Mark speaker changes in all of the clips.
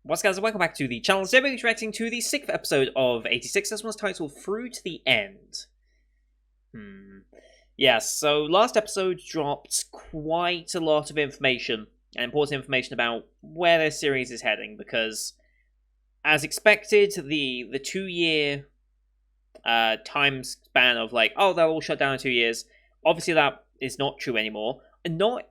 Speaker 1: What's guys, welcome back to the channel. Today we're reacting to the 6th episode of 86. This one's titled Through to the End. Yes, so last episode dropped quite a lot of information, and important information about where their series is heading, because, as expected, the 2-year time span of like, oh, they'll all shut down in 2 years, obviously that is not true anymore. I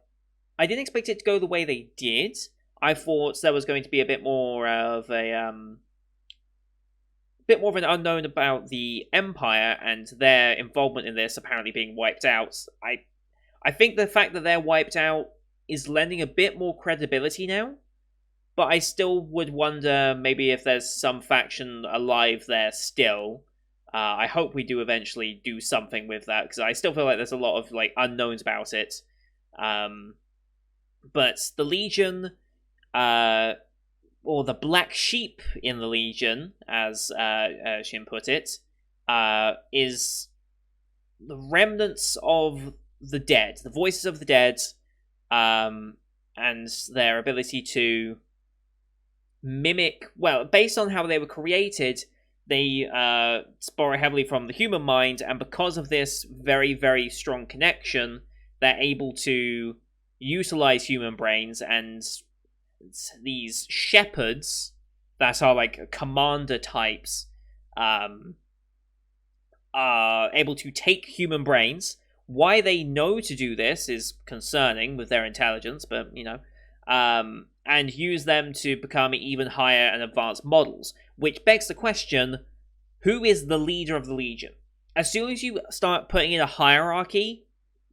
Speaker 1: didn't expect it to go the way they did. I thought there was going to be a bit more of an unknown about the Empire and their involvement in this apparently being wiped out. I think the fact that they're wiped out is lending a bit more credibility now, but I still would wonder maybe if there's some faction alive there still. I hope we do eventually do something with that, because I still feel like there's a lot of like unknowns about it. But the Legion, or the black sheep in the Legion, as Shin put it, is the remnants of the dead, the voices of the dead, and their ability to mimic, well, based on how they were created, they borrow heavily from the human mind, and because of this very, very strong connection, they're able to utilize human brains, and these shepherds that are like commander types are able to take human brains. Why they know to do this is concerning with their intelligence, but and use them to become even higher and advanced models, which begs the question, who is the leader of the Legion? As soon as you start putting in a hierarchy,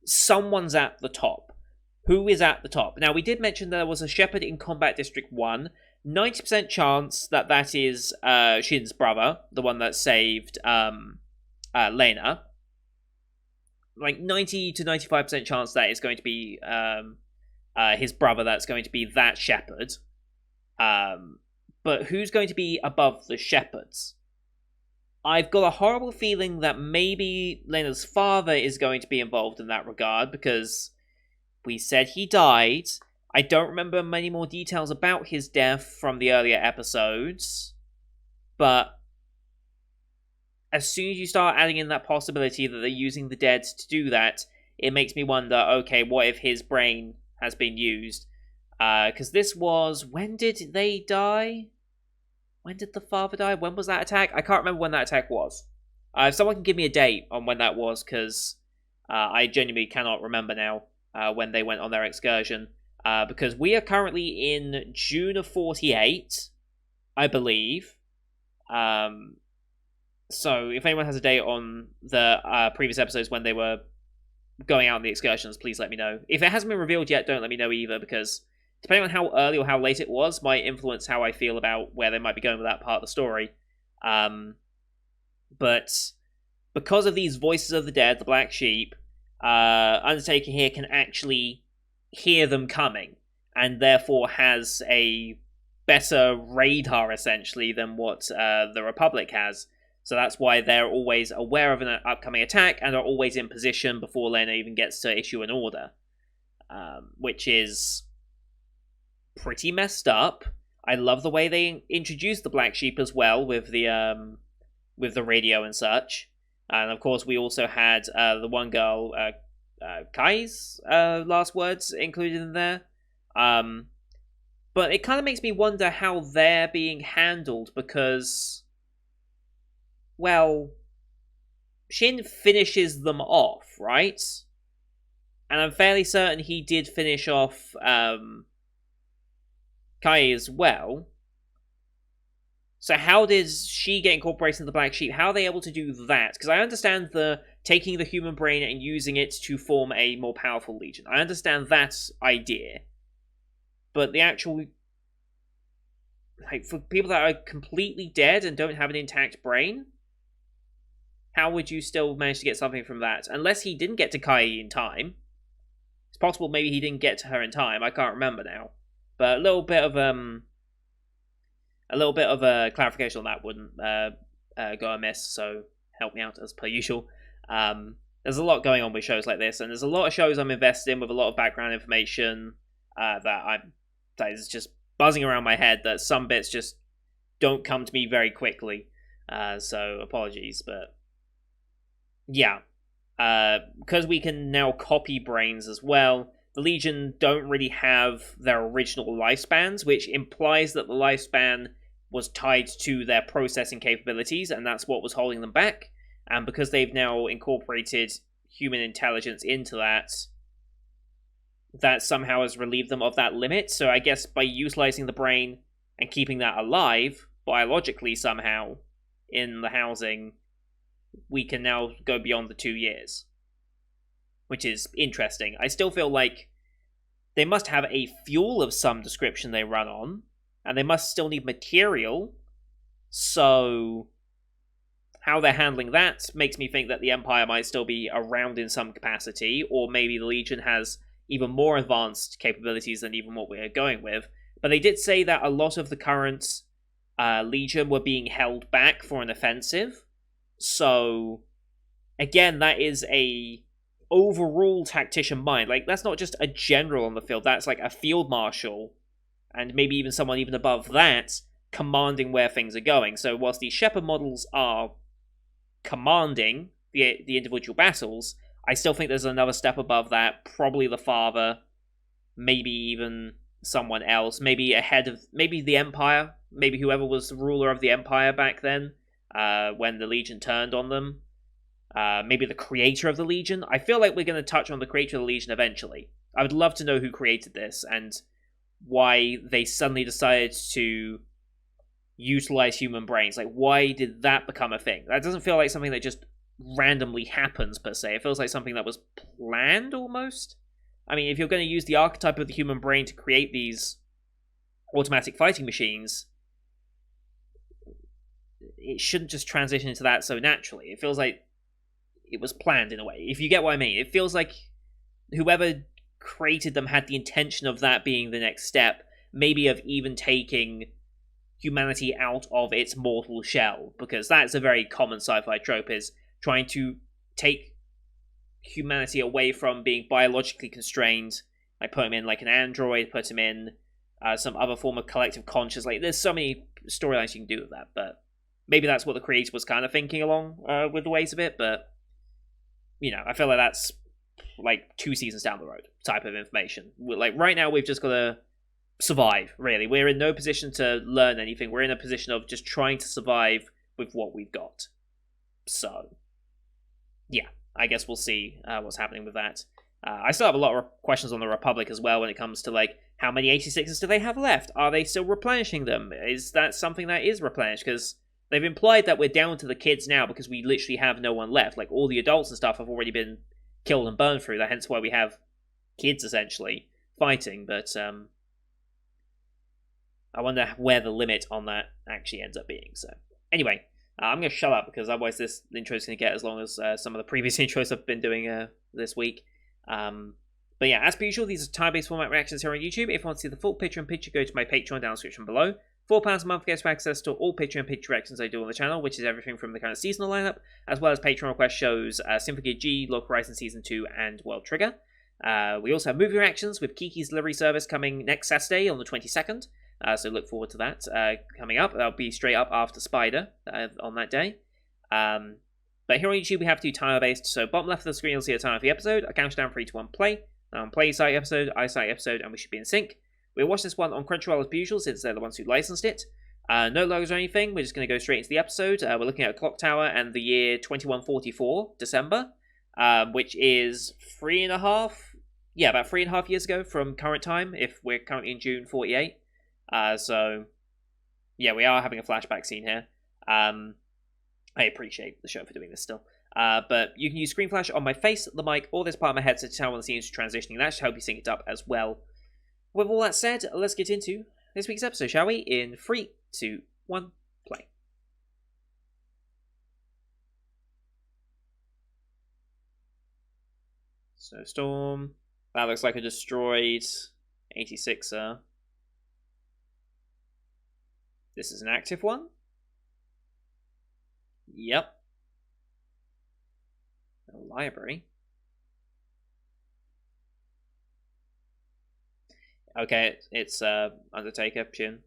Speaker 1: someone's at the top. Who is at the top? Now, we did mention there was a shepherd in Combat District 1. 90% chance that is Shin's brother, the one that saved Lena. Like 90 to 95% chance that is going to be his brother that's going to be that shepherd. But who's going to be above the shepherds? I've got a horrible feeling that maybe Lena's father is going to be involved in that regard, because we said he died. I don't remember many more details about his death from the earlier episodes, but as soon as you start adding in that possibility that they're using the dead to do that, it makes me wonder, okay, what if his brain has been used? Because this was... when did they die? When did the father die? When was that attack? I can't remember when that attack was. If someone can give me a date on when that was, because I genuinely cannot remember now. When they went on their excursion, because we are currently in June of 48, I believe. So if anyone has a date on the previous episodes when they were going out on the excursions, please let me know. If it hasn't been revealed yet, don't let me know either, because depending on how early or how late it was, might influence how I feel about where they might be going with that part of the story. But because of these voices of the dead, the black sheep, Undertaker here can actually hear them coming, and therefore has a better radar, essentially, than what the Republic has. So that's why they're always aware of an upcoming attack, and are always in position before Lena even gets to issue an order. Which is pretty messed up. I love the way they introduced the Black Sheep as well, with the radio and such. And of course, we also had the one girl, Kai's last words included in there. But it kind of makes me wonder how they're being handled, because, well, Shin finishes them off, right? And I'm fairly certain he did finish off Kai as well. So how does she get incorporated into the Black Sheep? How are they able to do that? Because I understand the taking the human brain and using it to form a more powerful Legion. I understand that idea. But the actual... like, for people that are completely dead and don't have an intact brain, how would you still manage to get something from that? Unless he didn't get to Kai in time. It's possible maybe he didn't get to her in time. I can't remember now. But a little bit of a clarification on that wouldn't go amiss, so help me out as per usual. There's a lot going on with shows like this, and there's a lot of shows I'm invested in with a lot of background information that is just buzzing around my head that some bits just don't come to me very quickly. So apologies, but yeah. Because we can now copy brains as well, the Legion don't really have their original lifespans, which implies that the lifespan was tied to their processing capabilities, and that's what was holding them back. And because they've now incorporated human intelligence into that, that somehow has relieved them of that limit. So I guess by utilizing the brain and keeping that alive, biologically somehow, in the housing, we can now go beyond the 2 years. Which is interesting. I still feel like they must have a fuel of some description they run on, and they must still need material. So how they're handling that makes me think that the Empire might still be around in some capacity, or maybe the Legion has even more advanced capabilities than even what we're going with. But they did say that a lot of the current Legion were being held back for an offensive. So again, that is a overall tactician mind. Like, that's not just a general on the field, that's like a field marshal, and maybe even someone even above that, commanding where things are going. So whilst these Shepherd models are commanding the individual battles, I still think there's another step above that, probably the father, maybe even someone else, maybe ahead of, maybe the Empire, maybe whoever was the ruler of the Empire back then, when the Legion turned on them. Maybe the creator of the Legion. I feel like we're going to touch on the creator of the Legion eventually. I would love to know who created this and why they suddenly decided to utilize human brains. Like, why did that become a thing? That doesn't feel like something that just randomly happens, per se. It feels like something that was planned, almost. I mean, if you're going to use the archetype of the human brain to create these automatic fighting machines, it shouldn't just transition into that so naturally. It feels like it was planned in a way, if you get what I mean. It feels like whoever created them had the intention of that being the next step, maybe of even taking humanity out of its mortal shell, because that's a very common sci-fi trope, is trying to take humanity away from being biologically constrained, like put him in like an android, put him in some other form of collective conscious. Like, there's so many storylines you can do with that, but maybe that's what the creator was kind of thinking along with the ways of it. But you know, I feel like that's like 2 seasons down the road type of information. Like, right now, we've just got to survive, really. We're in no position to learn anything. We're in a position of just trying to survive with what we've got. So, yeah, I guess we'll see what's happening with that. I still have a lot of questions on the Republic as well when it comes to, like, how many 86s do they have left? Are they still replenishing them? Is that something that is replenished? Because they've implied that we're down to the kids now because we literally have no one left. Like, all the adults and stuff have already been killed and burned through. Hence why we have kids, essentially, fighting. But I wonder where the limit on that actually ends up being. So, anyway, I'm going to shut up because otherwise this intro is going to get as long as some of the previous intros I've been doing this week. But yeah, as per usual, these are time-based format reactions here on YouTube. If you want to see the full picture in picture, go to my Patreon down in the description below. £4 a month gets you access to all Patreon picture reactions I do on the channel, which is everything from the current seasonal lineup, as well as Patreon request shows Symphony G, Local Horizon Season 2, and World Trigger. We also have movie reactions with Kiki's Delivery Service coming next Saturday on the 22nd, so look forward to that coming up. That'll be straight up after Spider on that day. But here on YouTube we have to do timer-based, so bottom left of the screen you'll see a timer for the episode. I count down 3, 2, 1, play. Play site episode, I site episode, and we should be in sync. We'll watch this one on Crunchyroll as usual, since they're the ones who licensed it. No logos or anything, we're just going to go straight into the episode. We're looking at a clock tower and the year 2144, December, which is about 3.5 years ago from current time, if we're currently in June 48. So, yeah, we are having a flashback scene here. I appreciate the show for doing this still. But you can use Screen Flash on my face, the mic, or this part of my headset to tell when the scene is transitioning. That should help you sync it up as well. With all that said, let's get into this week's episode, shall we? In 3, 2, 1, play. Snowstorm. That looks like a destroyed 86er. This is an active one. Yep. A library. Okay, it's Undertaker, Chin.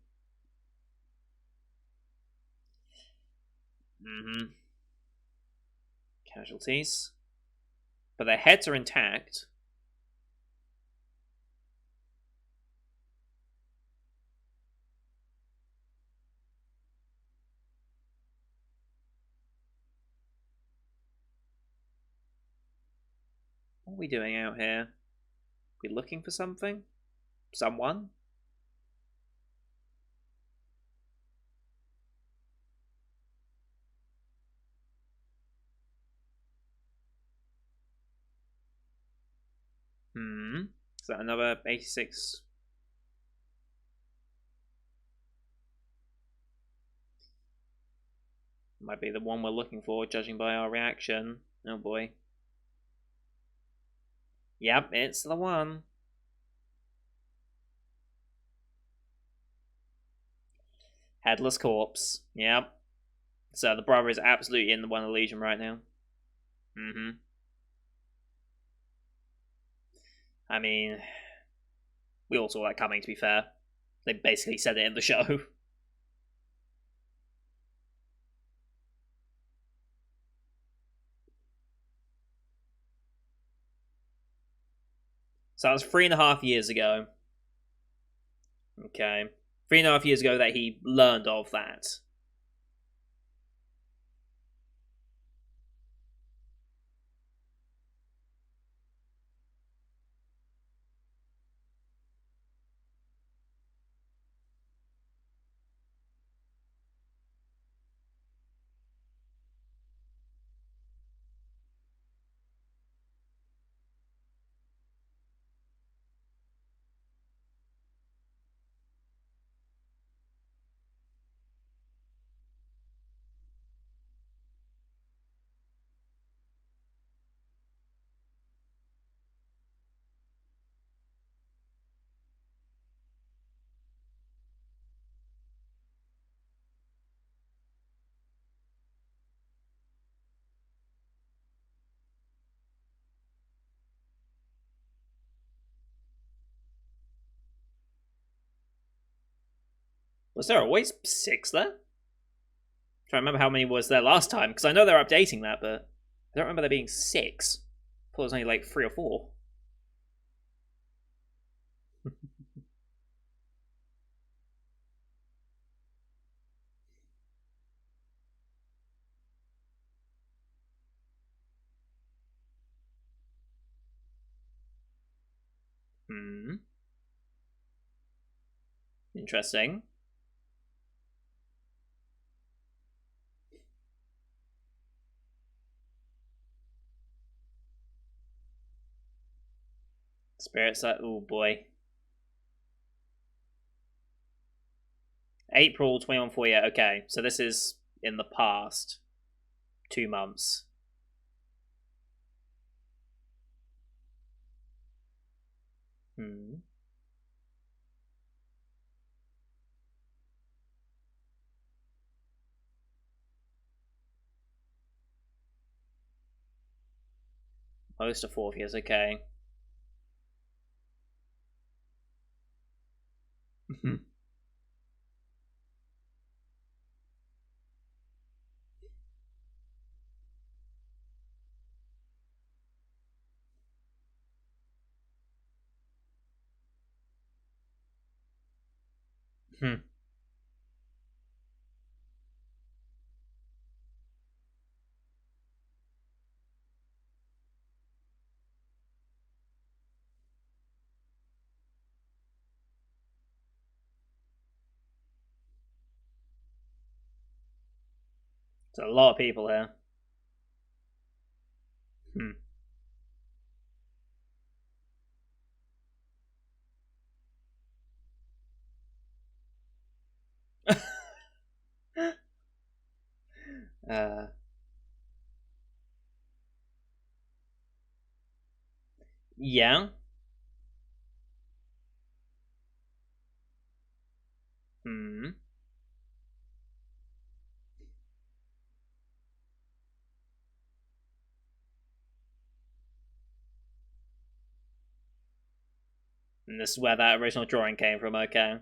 Speaker 1: Mm-hmm. Casualties. But their heads are intact. What are we doing out here? We looking for something? Someone? Hmm. Is that another 86? Might be the one we're looking for, judging by our reaction. Oh boy. Yep, it's the one. Headless corpse. Yep. So the brother is absolutely in the one of the Legion right now. Mm-hmm. I mean, we all saw that coming, to be fair. They basically said it in the show. So that was 3.5 years ago. Okay. 3.5 years ago that he learned of that. Was there always 6 there? I'm trying to remember how many was there last time, because I know they're updating that, but I don't remember there being 6. I thought it was only like 3 or 4. Hmm. Interesting. Spirits like, oh boy. April 2148. Okay, so this is in the past 2 months. Hmm. Most of 4th years. Okay. Hmm. There's a lot of people here. Hmm. uh, yeah. Hmm. And this is where that original drawing came from, okay.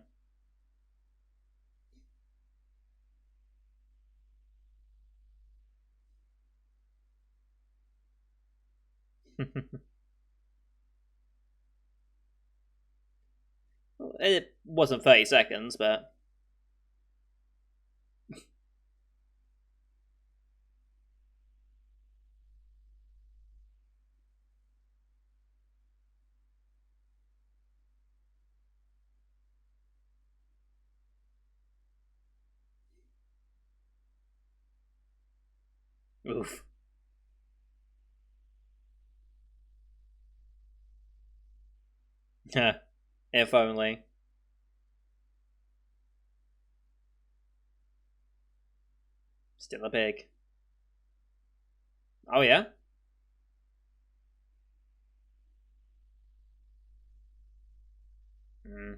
Speaker 1: It wasn't 30 seconds, but. Oof. If only. Still a pig. Oh, yeah? Mm.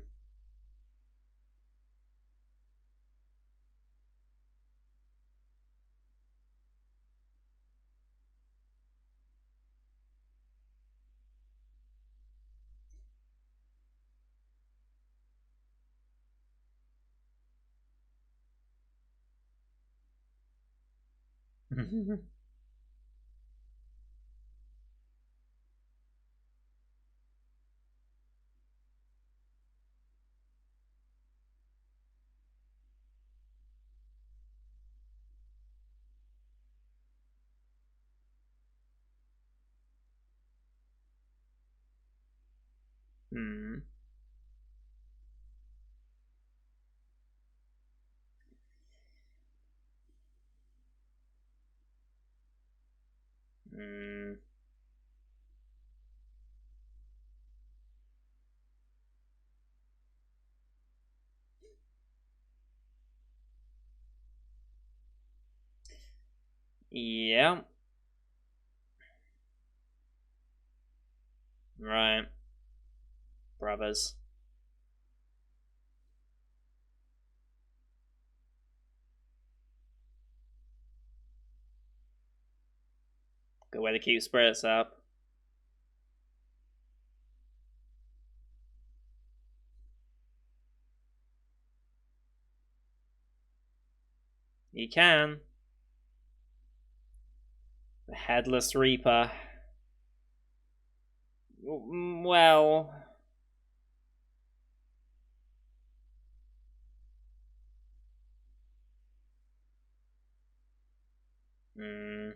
Speaker 1: Hmm. Hmm. Yeah. Right. Brothers. Good way to keep spirits up. You can. The Headless Reaper. Well. Hmm.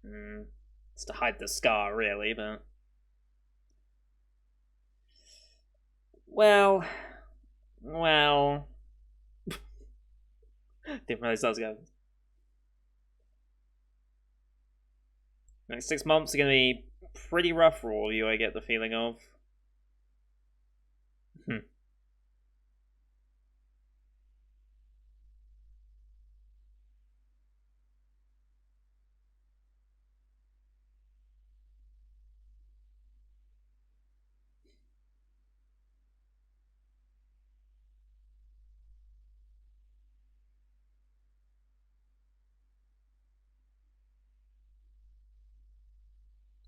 Speaker 1: Hmm. It's to hide the scar, really, but. Well. Well. Didn't realize that was going. Next 6 months are going to be pretty rough for all of you, I get the feeling of. Hmm.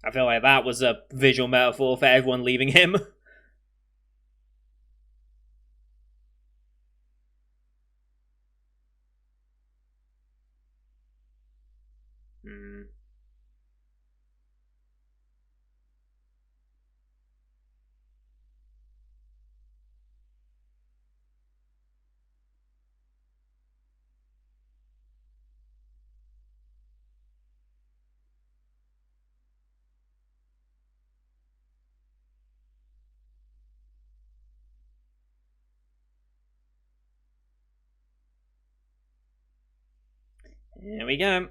Speaker 1: I feel like that was a visual metaphor for everyone leaving him. Hmm. Here we go.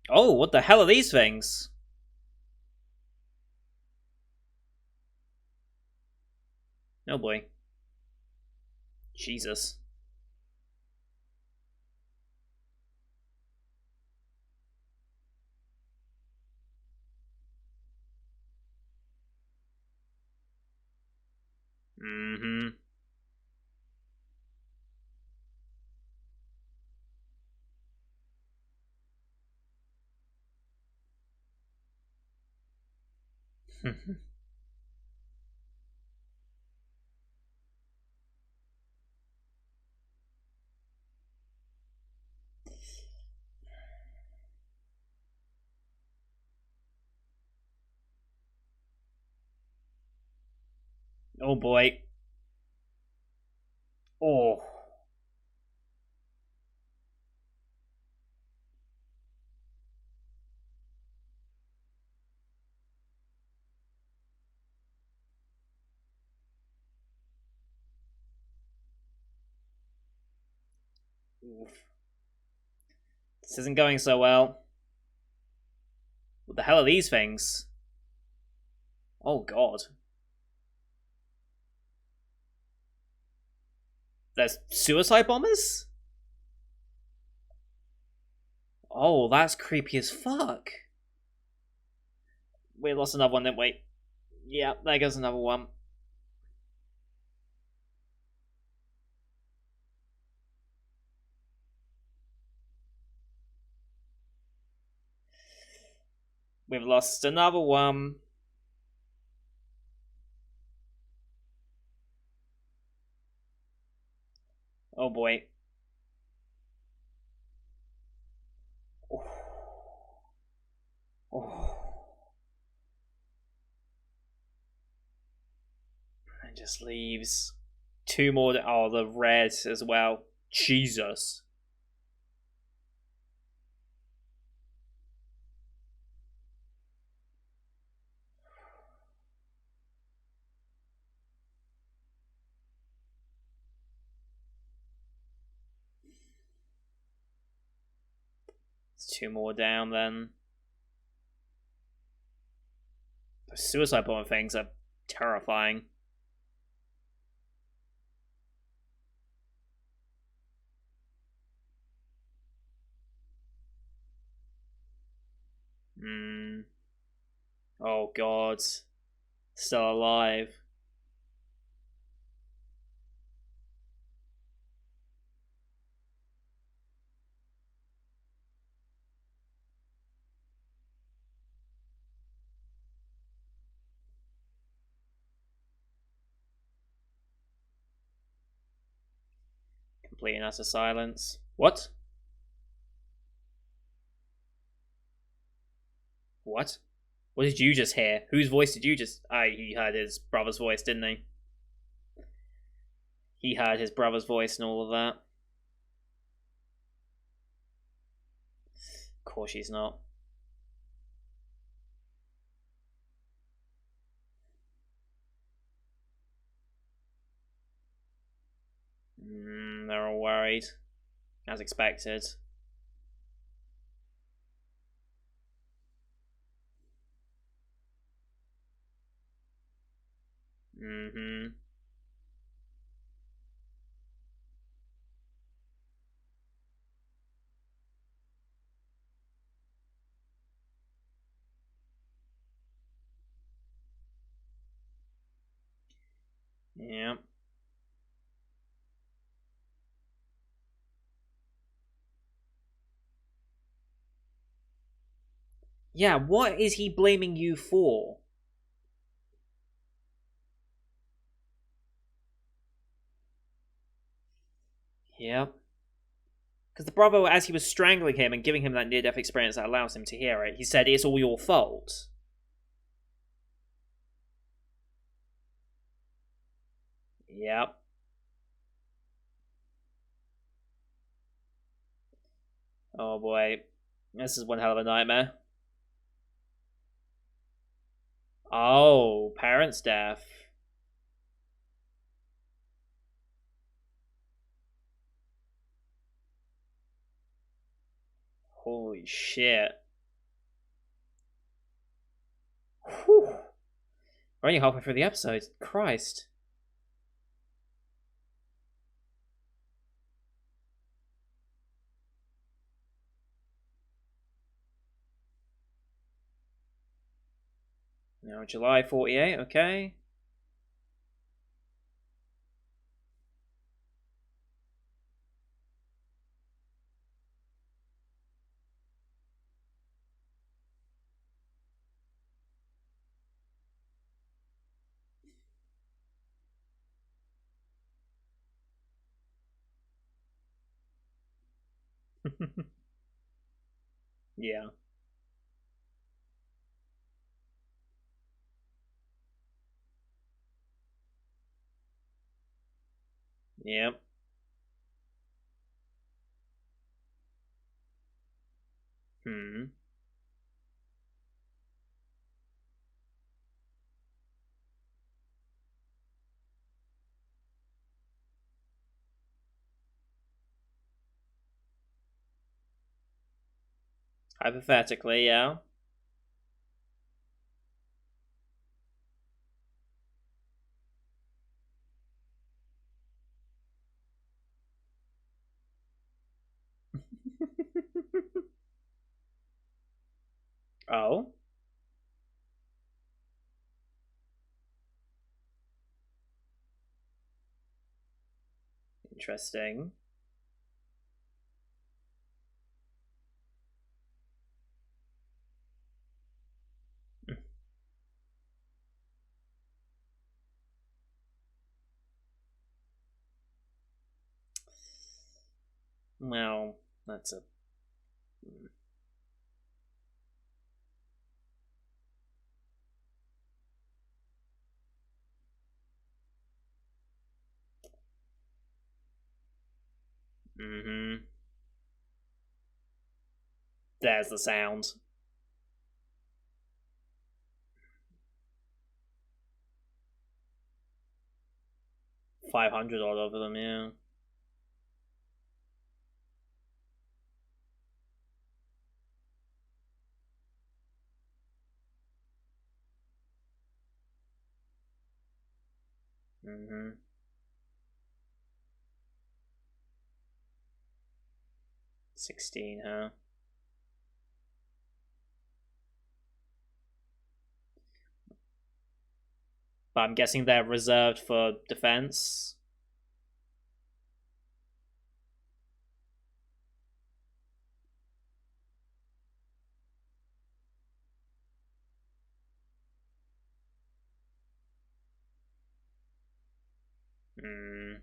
Speaker 1: Oh, what the hell are these things? Oh boy. Jesus. Mm-hmm. Oh boy. Oh. This isn't going so well. What the hell are these things? Oh god. There's suicide bombers? Oh, that's creepy as fuck. We lost another one, didn't we? Yeah, there goes another one. We've lost another one. Oh boy. Oh. Oh. And just leaves. Two more. Oh, the red as well. Jesus. It's two more down then. The suicide bomber things are terrifying. Hmm. Oh god. Still alive. Complete and utter silence. What? What? What did you just hear? Whose voice did you just... he heard his brother's voice, didn't he? He heard his brother's voice and all of that. Of course she's not. They're all worried. As expected. Mm-hmm. Yeah. Yeah, what is he blaming you for? Yep. Because the brother, as he was strangling him and giving him that near death experience that allows him to hear it, he said, "It's all your fault." Yep. Oh boy. This is one hell of a nightmare. Oh, parents' death. Holy shit. Whew. We're only halfway through the episode. Christ. Now, July 48, okay. Yeah. Yep. Hmm. Hypothetically, yeah. Oh, interesting. Well, that's a. Mm-hmm. There's the sound. 500 odd of them, yeah. Mm-hmm. 16, huh? But I'm guessing they're reserved for defense. Hmm.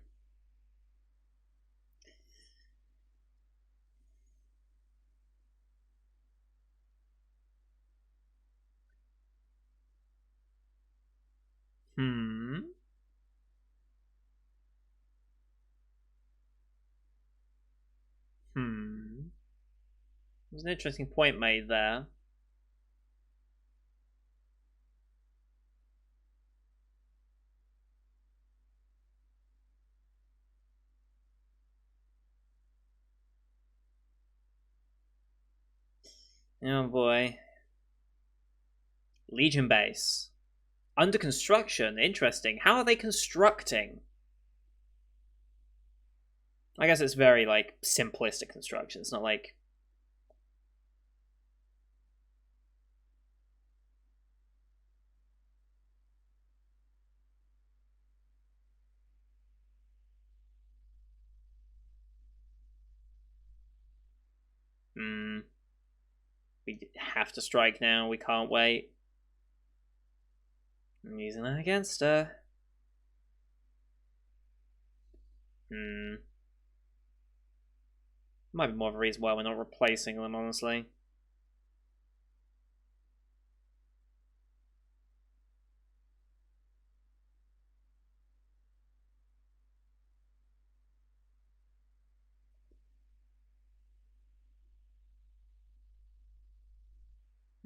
Speaker 1: Hmm. Hmm. There's an interesting point made there. Oh boy. Legion base. Under construction. Interesting. How are they constructing? I guess it's very, like, simplistic construction. It's not like. Hmm. We have to strike now. We can't wait. I'm using that against her. Hmm. Might be more of a reason why we're not replacing them, honestly.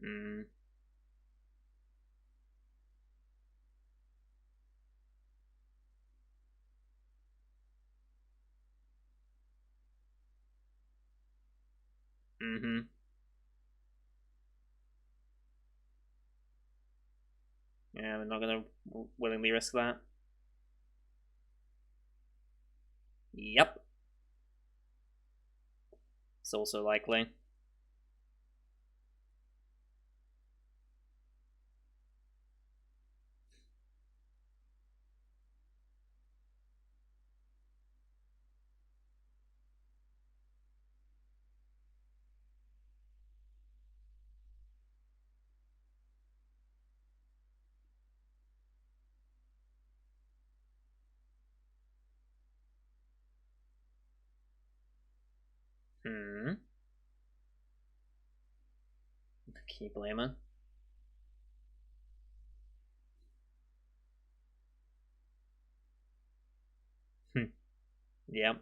Speaker 1: Hmm. Mm-hmm. Yeah, we're not gonna willingly risk that. Yep. It's also likely. Hmm. Can you blame her? Yeah.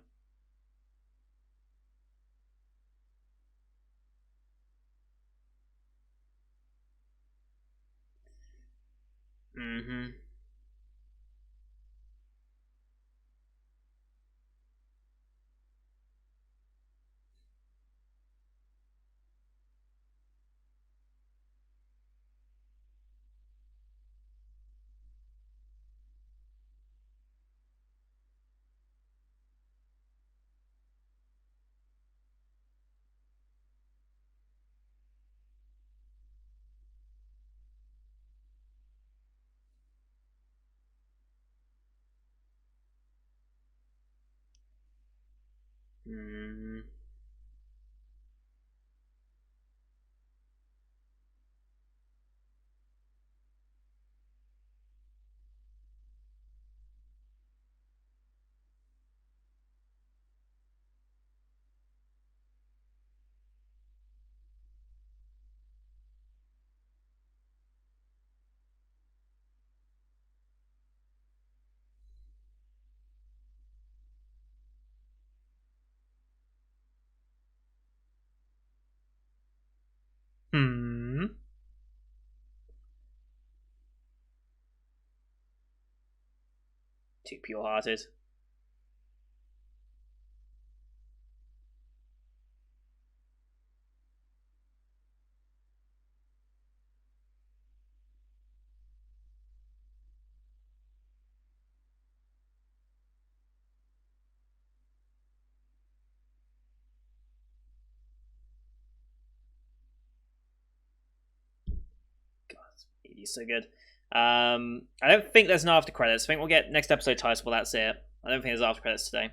Speaker 1: Mm-hmm. Mm. Hmm. Too pure-hearted. God, he's so good. I don't think there's an after credits. I think we'll get next episode title. Well, that's it. I don't think there's after credits today.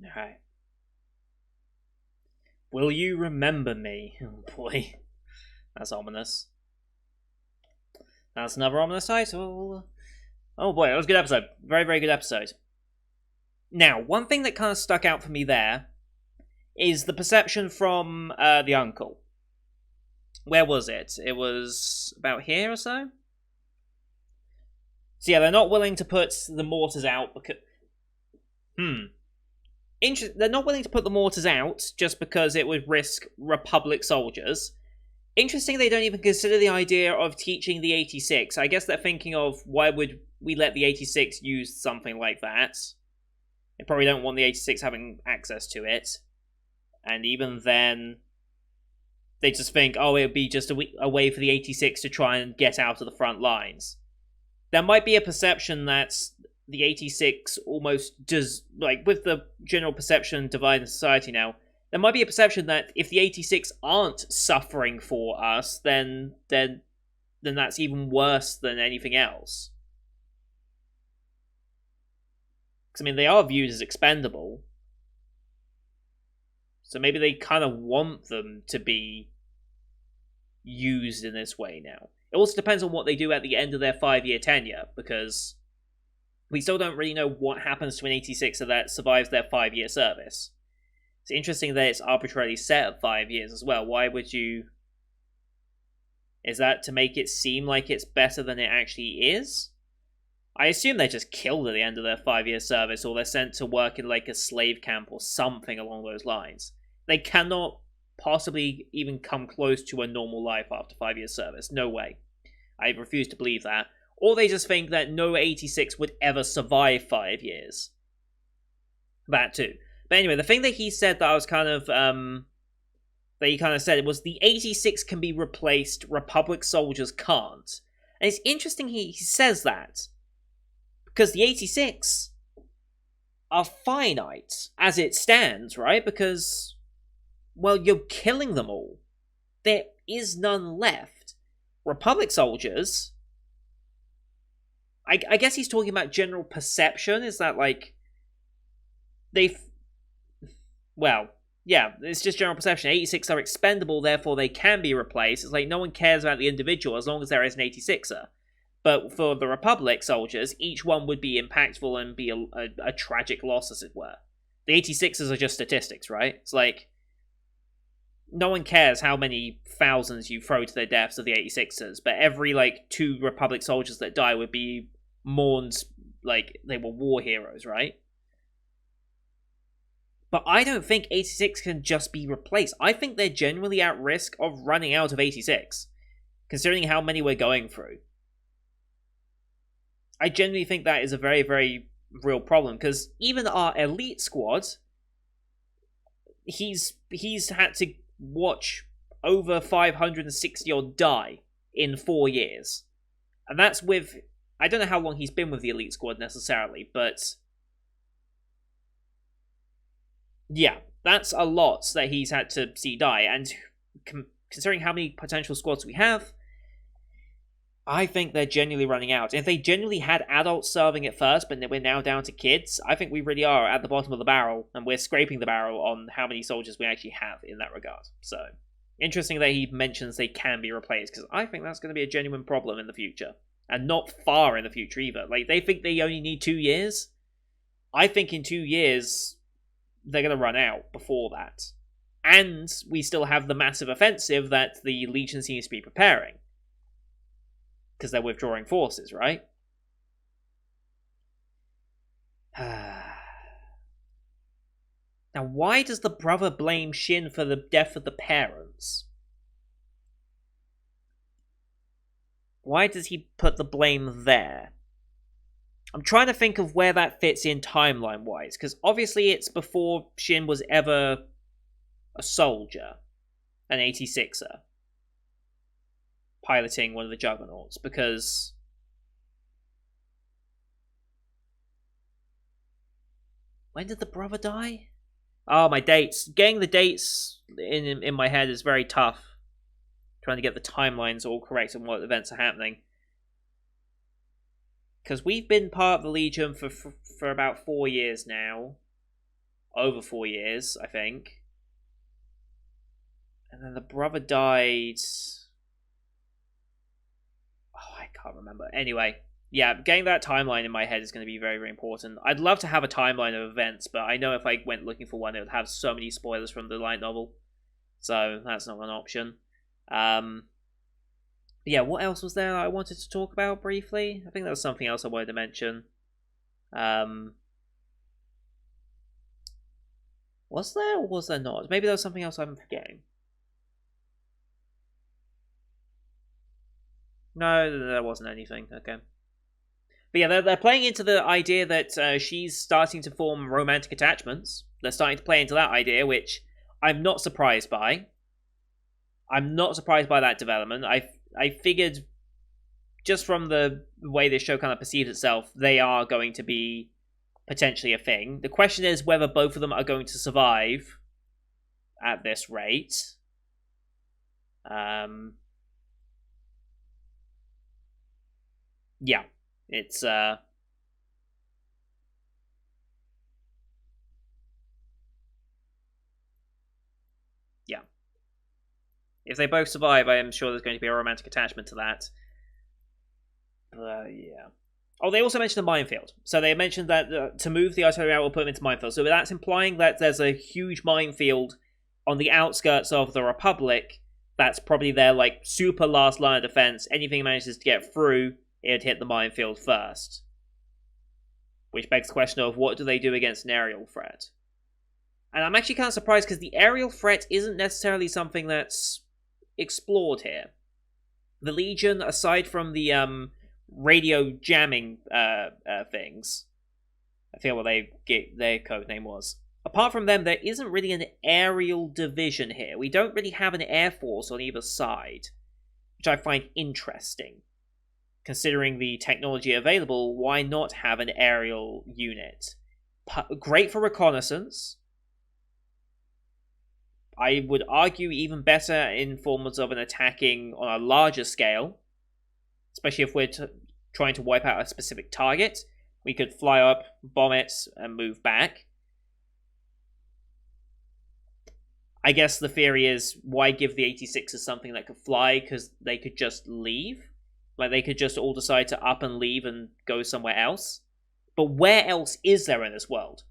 Speaker 1: All right. Will you remember me? Oh boy, that's ominous. That's another ominous title. Oh boy, that was a good episode. Very, very good episode. Now, one thing that kind of stuck out for me there is the perception from the uncle. Where was it? It was about here or so? So yeah, they're not willing to put the mortars out because... They're not willing to put the mortars out just because it would risk Republic soldiers. Interesting they don't even consider the idea of teaching the 86. I guess they're thinking of why would we let the 86 use something like that. They probably don't want the 86 having access to it. And even then, they just think, oh, it would be just a way for the 86 to try and get out of the front lines. There might be a perception that the 86 almost does, like, with the general perception divided in society now, there might be a perception that if the 86 aren't suffering for us, then that's even worse than anything else. Because, I mean, they are viewed as expendable. So maybe they kind of want them to be used in this way now. It also depends on what they do at the end of their 5-year tenure, because we still don't really know what happens to an 86 that survives their 5-year service. It's interesting that it's arbitrarily set at 5 years as well. Why would you... Is that to make it seem like it's better than it actually is? I assume they're just killed at the end of their 5-year service, or they're sent to work in like a slave camp or something along those lines. They cannot possibly even come close to a normal life after 5 years service. No way. I refuse to believe that. Or they just think that no 86 would ever survive 5 years. That too. But anyway, the thing that he said that I was kind of that he kind of said was the 86 can be replaced, Republic soldiers can't. And it's interesting he says that, because the 86 are finite as it stands, right? Because, well, you're killing them all. There is none left. Republic soldiers, I guess he's talking about general perception. Is that like well, yeah, it's just general perception. 86 are expendable, therefore they can be replaced. It's like no one cares about the individual as long as there is an 86er. But for the Republic soldiers, each one would be impactful and be a tragic loss, as it were. The 86ers are just statistics, right? It's like no one cares how many thousands you throw to their deaths of the 86ers, but every, like, 2 Republic soldiers that die would be mourned like they were war heroes, right? But I don't think 86 can just be replaced. I think they're genuinely at risk of running out of 86, considering how many we're going through. I genuinely think that is a very, very real problem, because even our elite squad, he's had to watch over 560 odd die in 4 years. And that's with, I don't know how long he's been with the elite squad necessarily, but yeah, that's a lot that he's had to see die. And considering how many potential squads we have, I think they're genuinely running out. And if they genuinely had adults serving at first, but we're now down to kids, I think we really are at the bottom of the barrel, and we're scraping the barrel on how many soldiers we actually have in that regard. So, interesting that he mentions they can be replaced, because I think that's going to be a genuine problem in the future. And not far in the future either. Like, they think they only need 2 years. I think in 2 years, they're going to run out before that. And we still have the massive offensive that the Legion seems to be preparing, because they're withdrawing forces, right? Now, why does the brother blame Shin for the death of the parents? Why does he put the blame there? I'm trying to think of where that fits in timeline-wise, because obviously it's before Shin was ever a soldier, an 86er. Piloting one of the Juggernauts, because when did the brother die? Oh, my dates. Getting the dates in my head is very tough. Trying to get the timelines all correct and what events are happening. Because we've been part of the Legion for about 4 years now. Over 4 years, I think. And then the brother died. Oh, I can't remember. Anyway, yeah, getting that timeline in my head is going to be very, very important. I'd love to have a timeline of events, but I know if I went looking for one, it would have so many spoilers from the light novel. So that's not an option. Yeah, what else was there I wanted to talk about briefly? I think there was something else I wanted to mention. Was there or was there not? Maybe there was something else I'm forgetting. No, there wasn't anything. Okay. But yeah, they're playing into the idea that she's starting to form romantic attachments. They're starting to play into that idea, which I'm not surprised by. I'm not surprised by that development. I figured, just from the way this show kind of perceives itself, they are going to be potentially a thing. The question is whether both of them are going to survive at this rate. Yeah, it's yeah. If they both survive, I am sure there's going to be a romantic attachment to that. Yeah. Oh, they also mentioned a minefield. So they mentioned that to move the artillery out, we'll put them into minefield. So that's implying that there's a huge minefield on the outskirts of the Republic. That's probably their, like, super last line of defense. Anything manages to get through, it'd hit the minefield first. Which begs the question of, what do they do against an aerial threat? And I'm actually kind of surprised, because the aerial threat isn't necessarily something that's explored here. The Legion, aside from the radio jamming things, I forget what their code name was. apart from them, there isn't really an aerial division here. We don't really have an air force on either side, which I find interesting. Considering the technology available, why not have an aerial unit? Great for reconnaissance. I would argue even better in forms of an attacking on a larger scale, especially if we're trying to wipe out a specific target. We could fly up, bomb it, and move back. I guess the theory is, why give the 86ers something that could fly? Because they could just leave. Like, they could just all decide to up and leave and go somewhere else. But where else is there in this world?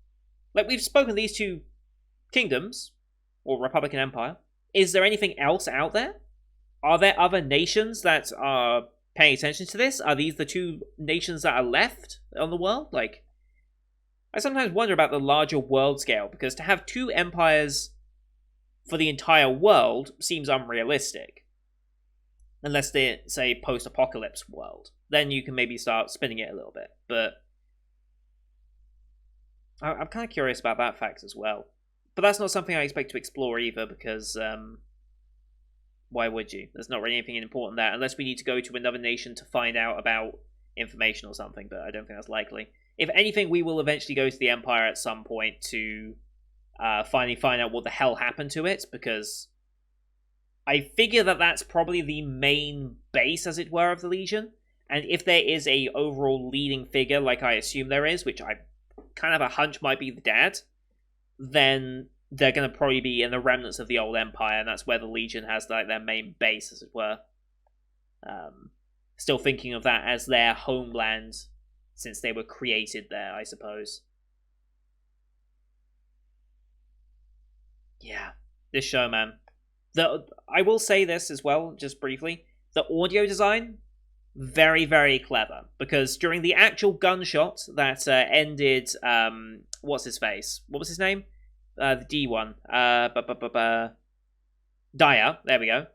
Speaker 1: Like, we've spoken of these two kingdoms, or Republic and Empire. Is there anything else out there? Are there other nations that are paying attention to this? Are these the two nations that are left on the world? Like, I sometimes wonder about the larger world scale, because to have two empires for the entire world seems unrealistic. Unless they say post-apocalypse world. Then you can maybe start spinning it a little bit. But I'm kind of curious about that fact as well. But that's not something I expect to explore either, because why would you? There's not really anything important there, unless we need to go to another nation to find out about information or something, but I don't think that's likely. If anything, we will eventually go to the Empire at some point to finally find out what the hell happened to it, because I figure that that's probably the main base, as it were, of the Legion. And if there is a overall leading figure, like I assume there is, which I kind of have a hunch might be the dad, then they're going to probably be in the remnants of the old Empire, and that's where the Legion has like their main base, as it were. Still thinking of that as their homeland, since they were created there, I suppose. Yeah, this show, man. I will say this as well, just briefly. The audio design, very, very clever. Because during the actual gunshot that ended, what's his face? What was his name? The D one. Dyer, there we go.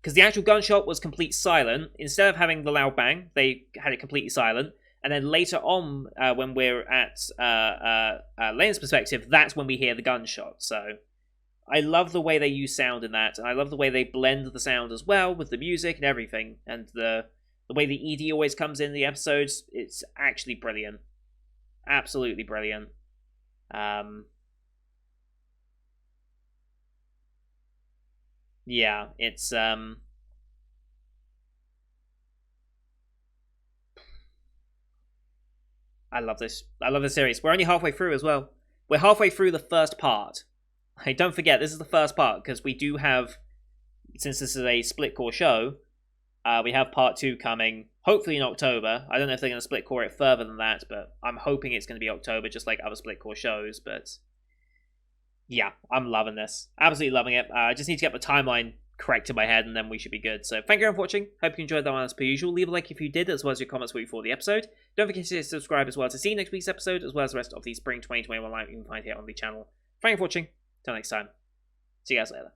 Speaker 1: Because the actual gunshot was complete silent. Instead of having the loud bang, they had it completely silent. And then later on, when we're at Lane's perspective, that's when we hear the gunshot. So I love the way they use sound in that, and I love the way they blend the sound as well with the music and everything. And the way the ED always comes in the episodes, it's actually brilliant. Absolutely brilliant. Yeah, it's I love this. I love this series. We're only halfway through as well. We're halfway through the first part. Hey, don't forget, this is the first part, because we do have, since this is a split core show, we have part 2 coming, hopefully in October. I don't know if they're going to split core it further than that, but I'm hoping it's going to be October, just like other split core shows. But yeah, I'm loving this. Absolutely loving it. I just need to get the timeline correct in my head, and then we should be good. So thank you everyone for watching. Hope you enjoyed that one as per usual. Leave a like if you did, as well as your comments before the episode. Don't forget to subscribe as well to see next week's episode, as well as the rest of the Spring 2021 lineup you can find here on the channel. Thank you for watching. Till next time. See you guys later.